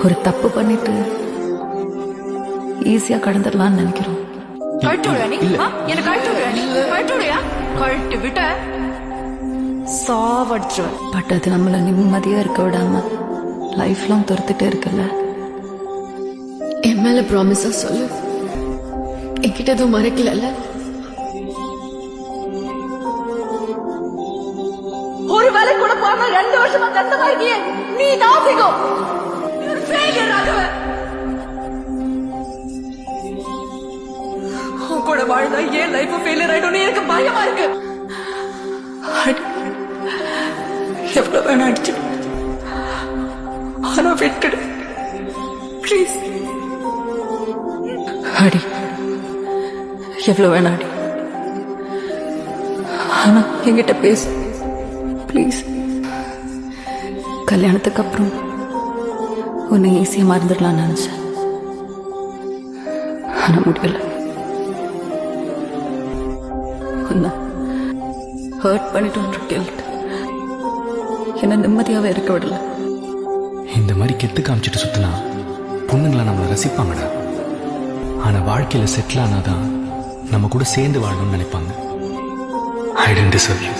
ஒரு தப்பு பண்ணிட்டு ஈஸியா கடந்துடலாம்னு நினைக்கிறோம். கழட்டுவியா நீ? என்ன கழட்டுவியா நீ? கழட்டுவியா? கழட்டு விட்ட சாவடிச்சுவேன். பட் அது நம்மள நிம்மதியா இருக்க விடாம லைஃப் லாங் துரத்துட்டே இருக்குல்ல. என் மேல ப்ராமிஸா சொல்லு, என்கிட்ட எதுவும் மறைக்கல. ஒரு வேலை கூட போன 2 வருஷமா கஷ்டமா இருக்கியே, நீ தான் சிகம். கூட வாழ்ந்தா ஏன் லைஃப் ஃபெயிலியர் ஆயிடும் எனக்கு பயமா இருக்கு. எவ்வளவு வேணா அடிச்சிடு, ஆனா விட்டுடு ப்ளீஸ். அடி, எவ்வளவு வேணா அடி, ஆனா என்கிட்ட பேசு ப்ளீஸ். கல்யாணத்துக்கு அப்புறம் உன்னை ஈஸியா மறந்துடலாம்னு நினைச்சேன், ஆனா முடியல. உன்னை ஹர்ட் பண்ணிட்டு கில்ட் என்ன நிம்மதியாவே இருக்க விடல. இந்த மாதிரி கெத்து காமிச்சிட்டு சுத்தினா பொண்ணுங்களா நம்மளை ரசிப்பாங்கடா. ஆனா வாழ்க்கையில செட்டில் ஆனாதான் நம்ம கூட சேர்ந்து வாழணும்னு நினைப்பாங்க. I didn't deserve you.